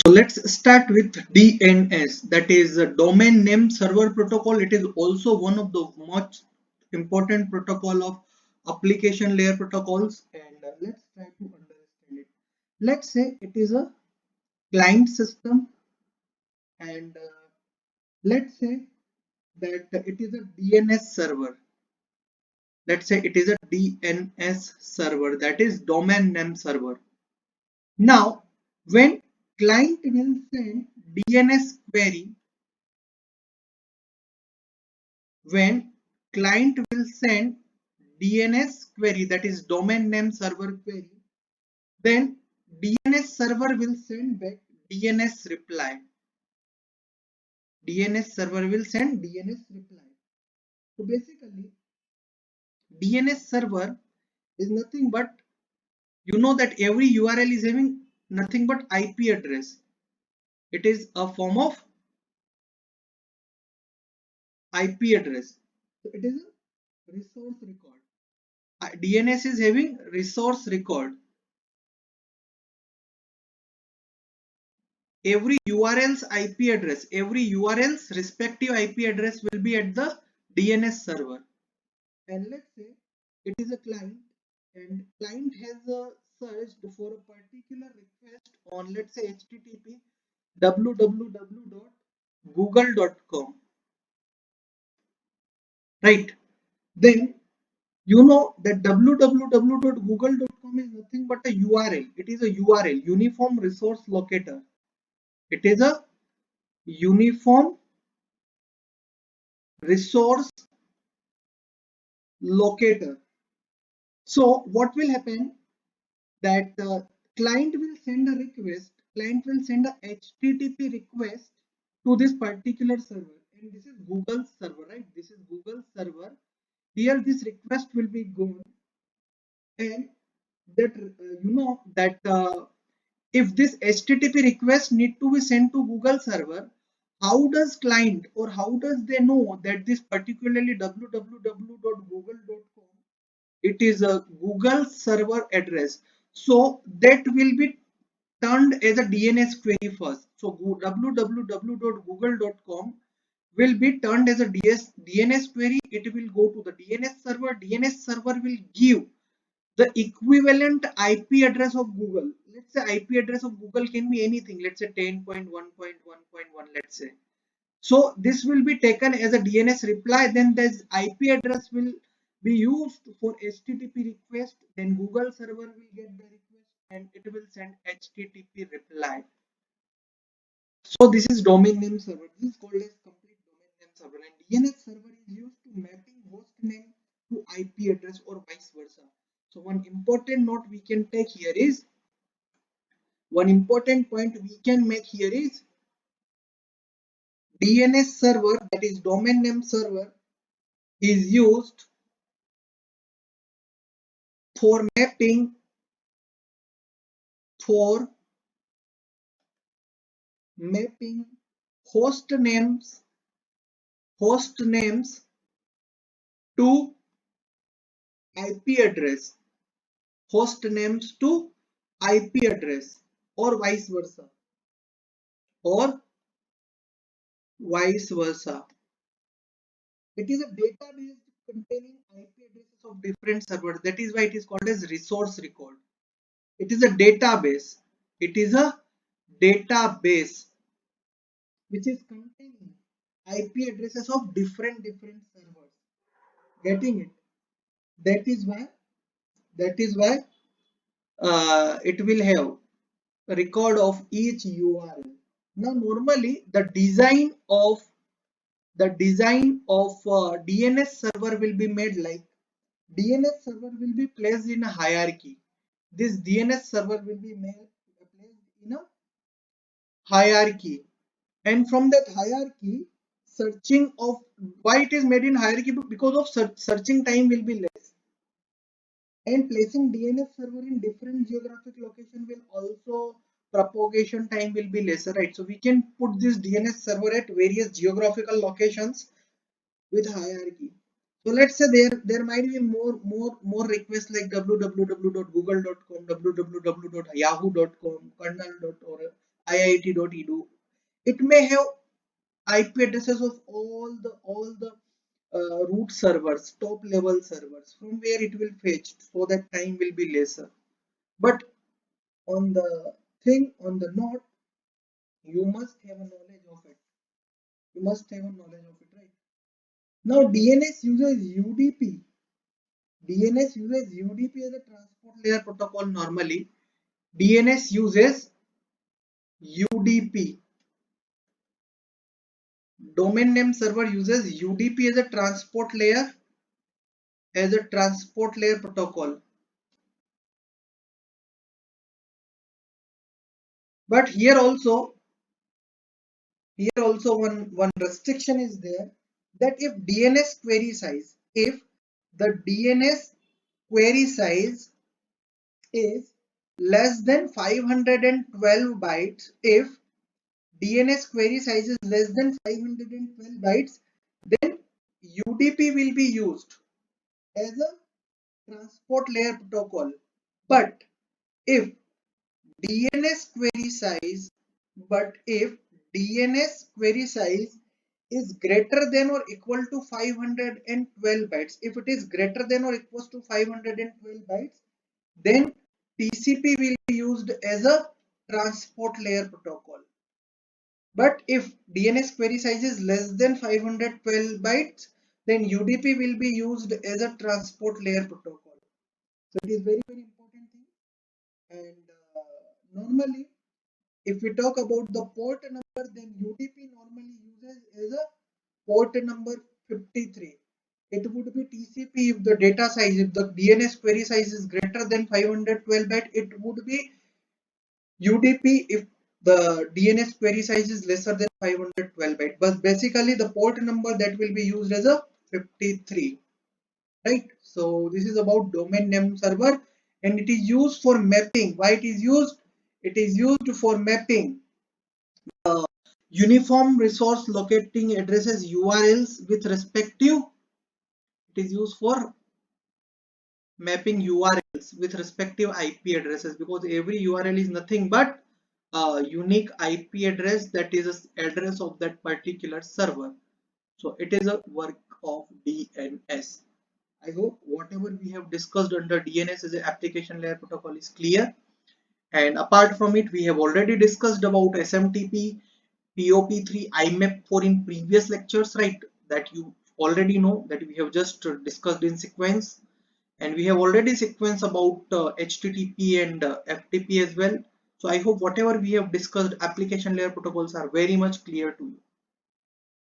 So let's start with DNS, that is a domain name server protocol. It is also one of the most important protocol of application layer protocols, and let's try to understand it. Let's say it is a client system, and let's say that it is a DNS server. Let's say it is a DNS server, that is domain name server. Now, when client will send DNS query, when client will send DNS query, that is domain name server query, then DNS server will send back DNS reply. DNS server will send DNS reply. So basically, DNS server is nothing but, you know that every URL is having nothing but IP address. It is a form of IP address. So it is a resource record. DNS is having resource record. Every URL's IP address, every URL's respective IP address will be at the DNS server. And let's say it is a client, and client has searched for a particular request on, let's say, http www.google.com, right? Then you know that www.google.com is nothing but a URL. It is a URL, uniform resource locator. It is a uniform resource locator. So what will happen, that client will send a request, client will send a HTTP request to this particular server, and this is Google server, right? This is Google server. Here this request will be gone, and that you know that if this HTTP request need to be sent to Google server, how does client, or how does they know that this particularly www.google.com, it is a Google server address? So that will be turned as a DNS query first. So www.google.com will be turned as a DNS query. It will go to the DNS server. DNS server will give the equivalent IP address of Google. Let's say IP address of Google can be anything. Let's say 10.1.1.1. Let's say. So this will be taken as a DNS reply. Then this IP address will be used for HTTP request. Then Google server will get the request and it will send HTTP reply. So this is domain name server. This is called as complete domain name server. And DNS server is used to mapping host name to IP address or vice versa. So one important note we can take here is, one important point we can make here is, DNS server, that is domain name server, is used for mapping for mapping host names to IP address, host names to IP address, or vice versa, or vice versa. It is a database containing IP addresses of different servers. That is why it is called as resource record. It is a database. It is a database which is containing IP addresses of different servers. Getting it? That is why it will have a record of each URL. Now normally the design of DNS server will be made like, DNS server will be placed in a hierarchy. This DNS server will be placed in a hierarchy, and from that hierarchy, searching of, why it is made in hierarchy, because of searching time will be less, and placing DNS server in different geographic location will also, propagation time will be lesser, right? So we can put this DNS server at various geographical locations with hierarchy. So let's say there might be more requests like www.google.com, www.yahoo.com, kernel.org, iit.edu. It may have IP addresses of all the root servers, top level servers, from where it will fetch, so that time will be lesser. But on the on the node, you must have a knowledge of it. You must have a knowledge of it, right? Now DNS uses UDP. DNS uses UDP as a transport layer protocol normally. DNS uses UDP. Domain name server uses UDP as a transport layer protocol. But here also one restriction is there, that if DNS query size, if the DNS query size is less than 512 bytes, if DNS query size is less than 512 bytes, then UDP will be used as a transport layer protocol. But if DNS query size, but if DNS query size is greater than or equal to 512 bytes, if it is greater than or equals to 512 bytes, then TCP will be used as a transport layer protocol. But if DNS query size is less than 512 bytes, then UDP will be used as a transport layer protocol. So it is very important thing. And normally, if we talk about the port number, then UDP normally uses as a port number 53. It would be TCP if the data size, if the DNS query size is greater than 512 byte, it would be UDP if the DNS query size is lesser than 512 byte. But basically the port number that will be used as a 53, right? So this is about domain name server, and it is used for mapping. Why it is used? It is used for mapping uniform resource locating addresses URLs with respective. It is used for mapping URLs with respective IP addresses, because every URL is nothing but a unique IP address, that is the address of that particular server. So it is a work of DNS. I hope whatever we have discussed under DNS as an application layer protocol is clear. And apart from it, we have already discussed about SMTP, POP3, IMAP4 in previous lectures, right? That you already know, that we have just discussed in sequence. And we have already sequenced about HTTP and FTP as well. So I hope whatever we have discussed, application layer protocols are very much clear to you.